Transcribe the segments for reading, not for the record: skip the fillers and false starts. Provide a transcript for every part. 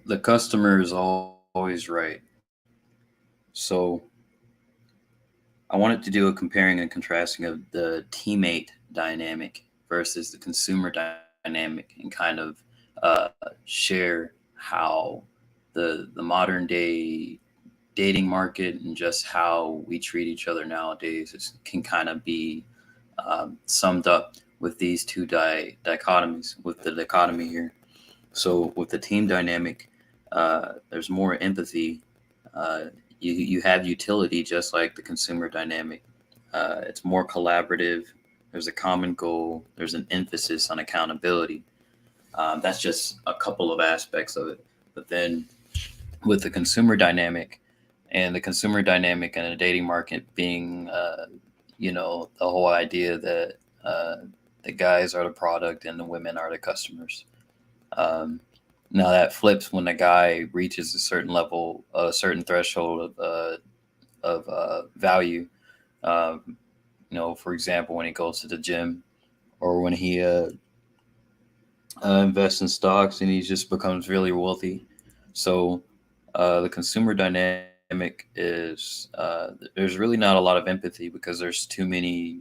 the customer is always right. So I wanted to do a comparing and contrasting of the teammate dynamic versus the consumer dynamic and kind of share how the modern day dating market and just how we treat each other nowadays can kind of be summed up with these two dichotomies, with the dichotomy here. So with the team dynamic, there's more empathy. Uh, you have utility just like the consumer dynamic. It's more collaborative. There's a common goal. There's an emphasis on accountability. That's just a couple of aspects of it. But then with the consumer dynamic, and the consumer dynamic and the dating market being, the whole idea that uh, the guys are the product and the women are the customers. Um, Now that flips when the guy reaches a certain level, a certain threshold of value. Um, for example, when he goes to the gym or when he invests in stocks and he just becomes really wealthy. So the consumer dynamic is there's really not a lot of empathy because there's too many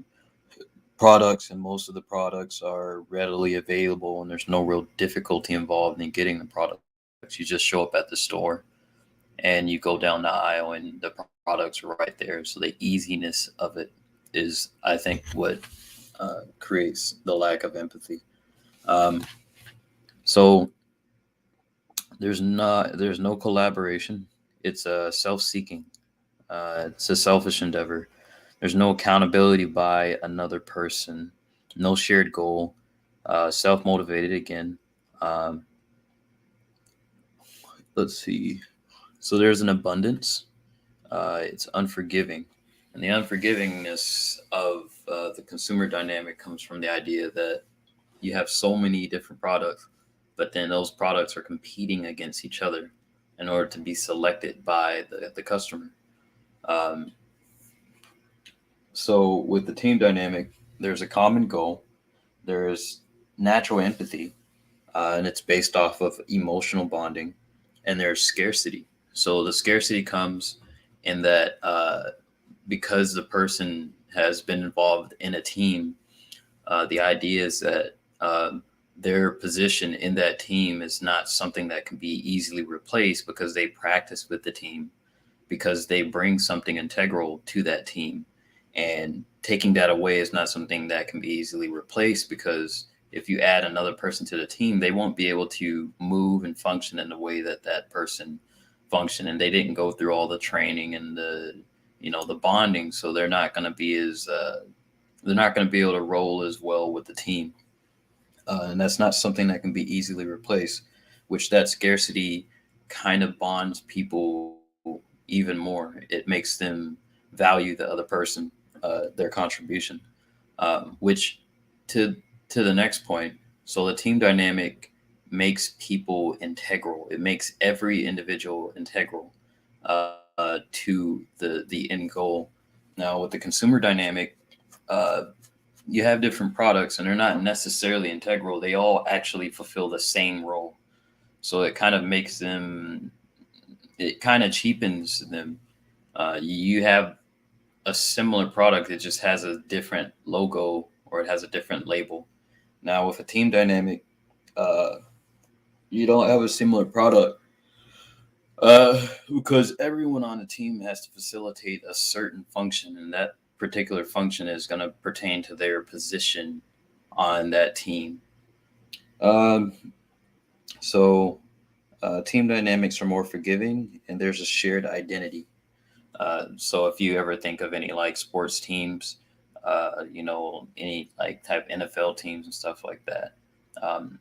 products and most of the products are readily available and there's no real difficulty involved in getting the products. You just show up at the store and you go down the aisle and the products are right there. So the easiness of it is, I think, what creates the lack of empathy. Um, so there's no collaboration. It's a self-seeking. It's a selfish endeavor. There's no accountability by another person. No shared goal. Self-motivated again. Um, let's see. So there's an abundance. It's unforgiving, and the unforgivingness of the consumer dynamic comes from the idea that you have so many different products, but then those products are competing against each other in order to be selected by the customer. Um, so with the team dynamic, there's a common goal, there's natural empathy, and it's based off of emotional bonding, and there's scarcity. So the scarcity comes in that because the person has been involved in a team, the idea is that their position in that team is not something that can be easily replaced because they practice with the team, because they bring something integral to that team. And taking that away is not something that can be easily replaced because if you add another person to the team, they won't be able to move and function in the way that that person functioned. And they didn't go through all the training and the bonding, so they're not going to be able to roll as well with the team. And that's not something that can be easily replaced, which that scarcity kind of bonds people even more. It makes them value the other person, their contribution, which to to the next point. So the team dynamic makes people integral. It makes every individual integral to the end goal. Now with the consumer dynamic, uh, you have different products and they're not necessarily integral. They all actually fulfill the same role. So it kind of cheapens them. You have a similar product, it just has a different logo or it has a different label. Now, with a team dynamic, uh, you don't have a similar product because everyone on the team has to facilitate a certain function, and that particular function is going to pertain to their position on that team. Um, so, team dynamics are more forgiving, and there's a shared identity. So, if you ever think of any like sports teams, any like type NFL teams and stuff like that,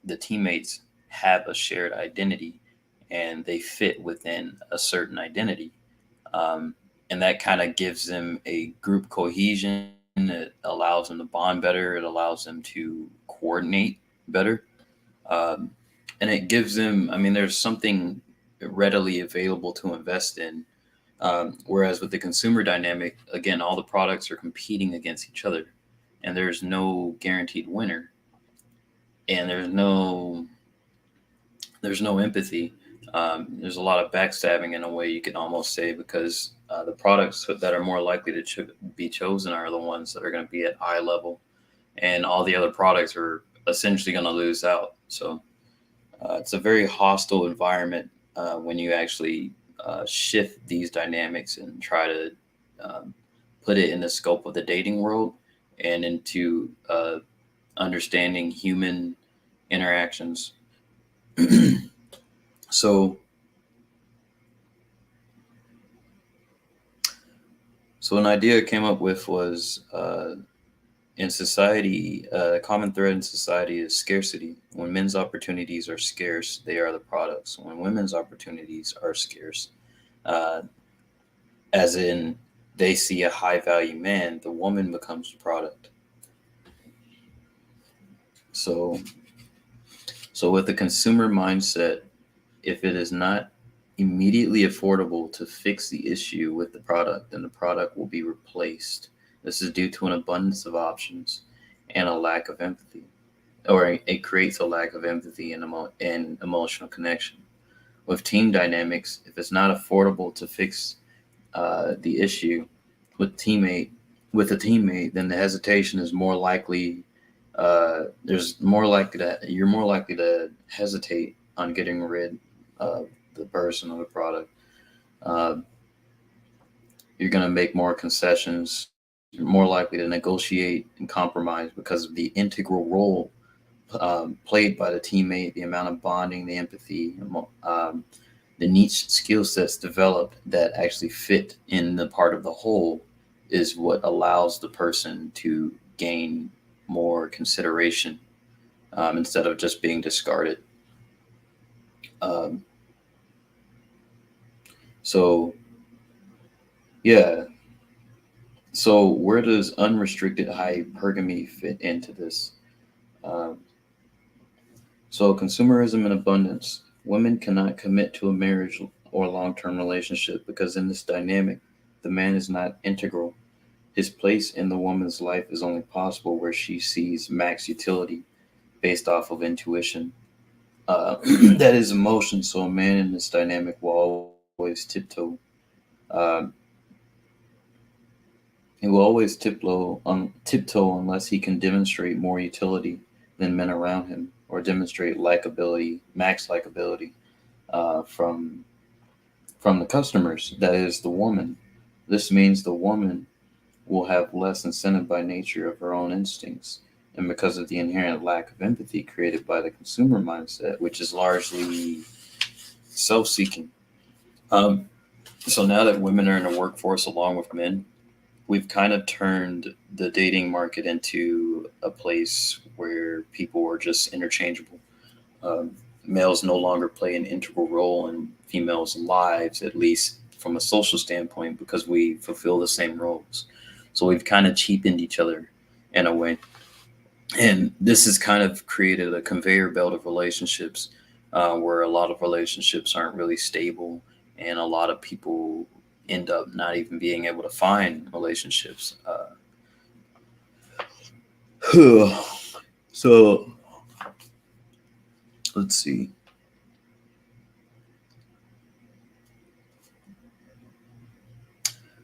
the teammates have a shared identity and they fit within a certain identity. Um, and that kind of gives them a group cohesion. It allows them to bond better. It allows them to coordinate better. Um, and it gives them, I mean, there's something readily available to invest in. Whereas with the consumer dynamic, again, all the products are competing against each other, and there's no guaranteed winner, and there's no empathy. There's a lot of backstabbing in a way, you can almost say, because the products that are more likely to be chosen are the ones that are going to be at eye level, and all the other products are essentially going to lose out. So it's a very hostile environment when you actually shift these dynamics and try to um, put it in the scope of the dating world and into understanding human interactions. so, so an idea I came up with was in society, a common thread in society is scarcity. When men's opportunities are scarce, they are the products. When women's opportunities are scarce, uh, as in they see a high value man, the woman becomes the product. So, so with the consumer mindset, if it is not immediately affordable to fix the issue with the product, then the product will be replaced. This is due to an abundance of options and a lack of empathy, or it creates a lack of empathy and, and emotional connection. With team dynamics, if it's not affordable to fix the issue with teammate with a teammate, then the hesitation is more likely. There's more likely that you're more likely to hesitate on getting rid of the person or the product. Uh, you're going to make more concessions. You're more likely to negotiate and compromise because of the integral role played by the teammate, the amount of bonding, the empathy, the niche skill sets developed that actually fit in the part of the whole is what allows the person to gain more consideration instead of just being discarded. Um, so, yeah. So, where does unrestricted hypergamy fit into this? Um, so, consumerism and abundance. Women cannot commit to a marriage or long term relationship because in this dynamic, the man is not integral. His place in the woman's life is only possible where she sees max utility based off of intuition. That is emotion. So a man in this dynamic will always uh, he will always tiptoe unless he can demonstrate more utility than men around him, or demonstrate likability, max likability from the customers. That is the woman. This means the woman will have less incentive by nature of her own instincts, and because of the inherent lack of empathy created by the consumer mindset, which is largely self-seeking. Um, so now that women are in the workforce along with men, we've kind of turned the dating market into a place where people are just interchangeable. Um, Males no longer play an integral role in females' lives, at least from a social standpoint, because we fulfill the same roles. So we've kind of cheapened each other in a way. And this has kind of created a conveyor belt of relationships where a lot of relationships aren't really stable, and a lot of people end up not even being able to find relationships. So let's see.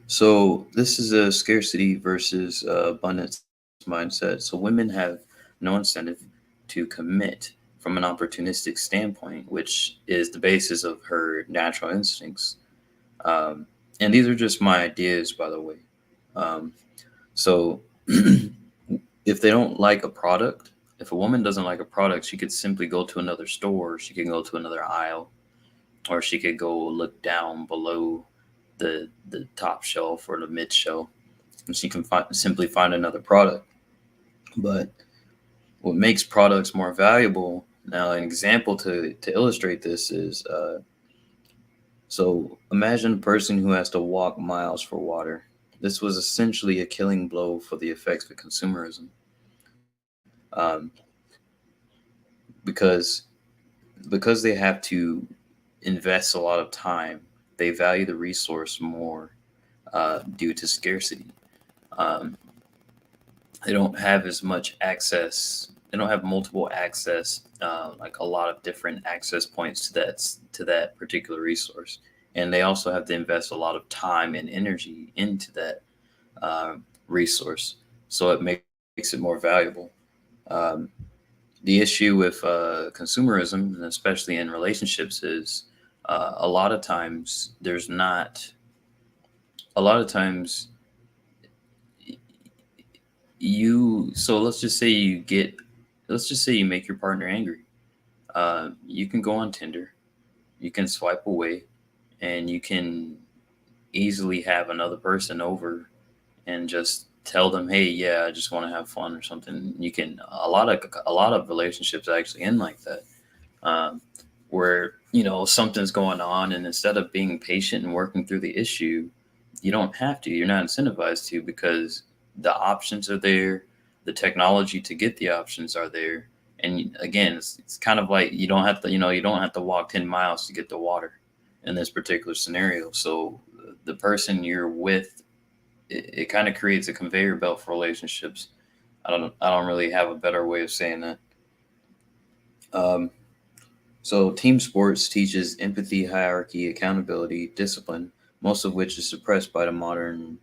So this is a scarcity versus abundance mindset. So women have no incentive to commit from an opportunistic standpoint, which is the basis of her natural instincts. Um, and these are just my ideas, by the way. Um, so if they don't like a product, if a woman doesn't like a product, she could simply go to another store, she could go to another aisle, or she could go look down below the top shelf or the mid shelf, and she can simply find another product. But what makes products more valuable? Now, an example to illustrate this is so imagine a person who has to walk miles for water. This was essentially a killing blow for the effects of consumerism, um, because they have to invest a lot of time. They value the resource more due to scarcity. Um, they don't have as much access have multiple access, like a lot of different access points to that particular resource, and they also have to invest a lot of time and energy into that resource, so it makes it more valuable. Um, the issue with consumerism, and especially in relationships, is a lot of times there's not. A lot of times you. So let's just say you make your partner angry. You can go on Tinder, you can swipe away, and you can easily have another person over and just tell them, "Hey, yeah, I just want to have fun" or something. You can a lot of relationships actually end like that, um, where something's going on, and instead of being patient and working through the issue, you don't have to. You're not incentivized to, because the options are there, the technology to get the options are there, and again, it's kind of like you don't have to walk 10 miles to get the water in this particular scenario. So the person you're with, it kind of creates a conveyor belt for relationships. I don't really have a better way of saying that. Um, So, team sports teaches empathy, hierarchy, accountability, discipline, most of which is suppressed by the modern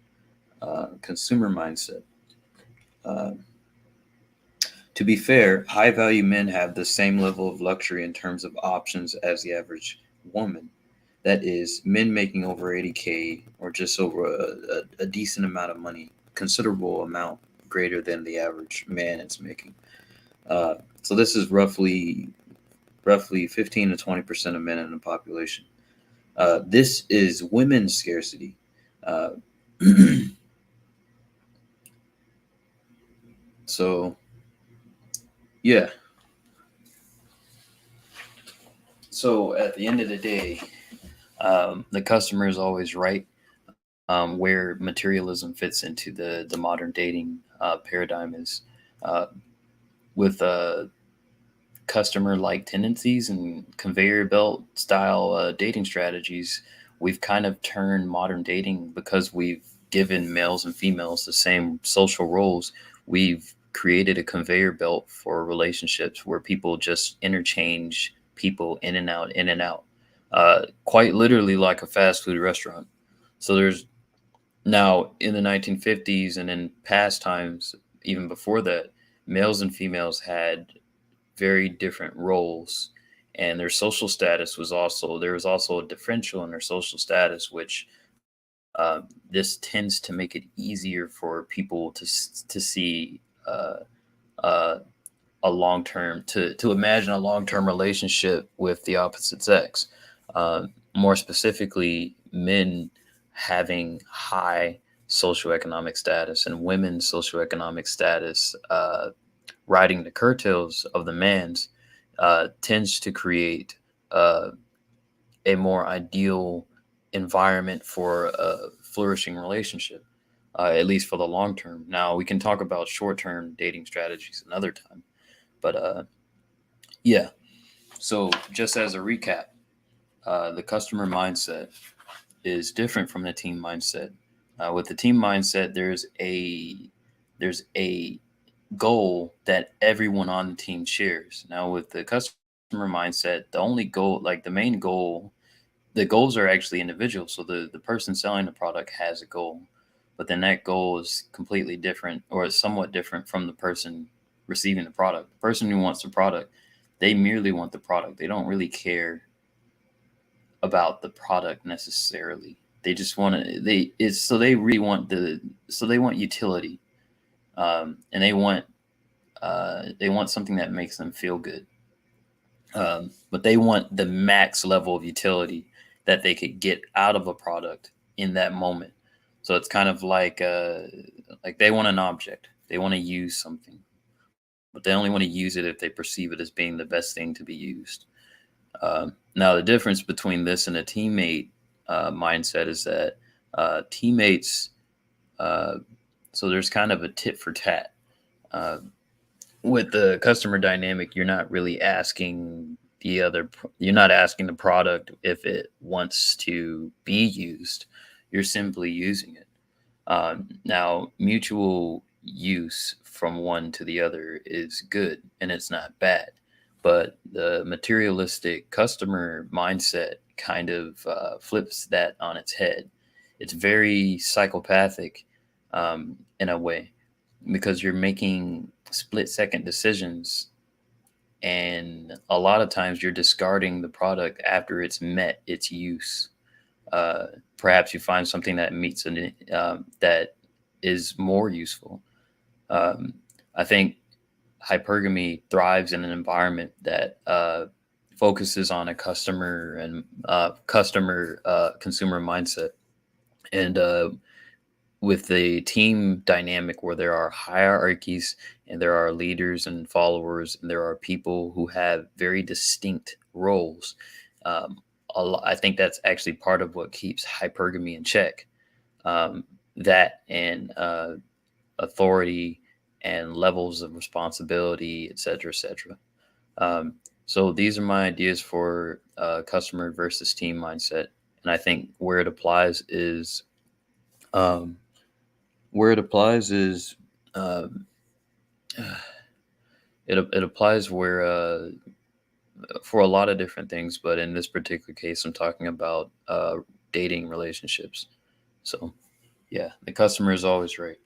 consumer mindset. Uh, to be fair, high value men have the same level of luxury in terms of options as the average woman. That is, men making over 80K or just over a decent amount of money, considerable amount greater than the average man is making. So, this is roughly 15 to 20% of men in the population. This is women's scarcity. Uh, so yeah. So at the end of the day, the customer is always right. Where materialism fits into the modern dating paradigm is uh, with customer like tendencies and conveyor belt style dating strategies. We've kind of turned modern dating, because we've given males and females the same social roles. We've created a conveyor belt for relationships where people just interchange people in and out, in and out, quite literally like a fast food restaurant. So there's now, in the 1950s and in past times, even before that, males and females had very different roles, and their social status was also there was also a differential in their social status, which this tends to make it easier for people to see uh, a long term to imagine a long term relationship with the opposite sex. More specifically, men having high socioeconomic status and women's socioeconomic status riding the curtails of the man's tends to create uh, a more ideal environment for a flourishing relationship, at least for the long term. Now, we can talk about short term dating strategies another time, but yeah. So, just as a recap, the customer mindset is different from the team mindset. With the team mindset, there's a goal that everyone on the team shares. Now, with the customer mindset, the only goal, like the main goal, the goals are actually individual. So the person selling the product has a goal, but then that goal is completely different, or is somewhat different from the person receiving the product. The person who wants the product, they merely want the product. They don't really care about the product necessarily. They just want to. They really want they want utility, and they want something that makes them feel good. But they want the max level of utility that they could get out of a product in that moment. So it's kind of like they want an object. They want to use something, but they only want to use it if they perceive it as being the best thing to be used. Now, the difference between this and a teammate mindset is that teammates. Uh, so there's kind of a tit for tat. Uh, with the customer dynamic, you're not asking the product if it wants to be used. You're simply using it. Now, mutual use from one to the other is good and it's not bad. But the materialistic customer mindset kind of flips that on its head. It's very psychopathic in a way because you're making split second decisions, and a lot of times you're discarding the product after it's met its use. Uh, Perhaps you find something that meets that is more useful. Um, I think hypergamy thrives in an environment that focuses on a customer and customer consumer mindset, and with the team dynamic where there are hierarchies and there are leaders and followers and there are people who have very distinct roles. Um, I think that's actually part of what keeps hypergamy in check. Um, that and authority and levels of responsibility, et cetera, et cetera. Um, so these are my ideas for customer versus team mindset, and I think um, where it applies is um, it applies where for a lot of different things, but in this particular case, I'm talking about dating relationships. So yeah, the customer is always right.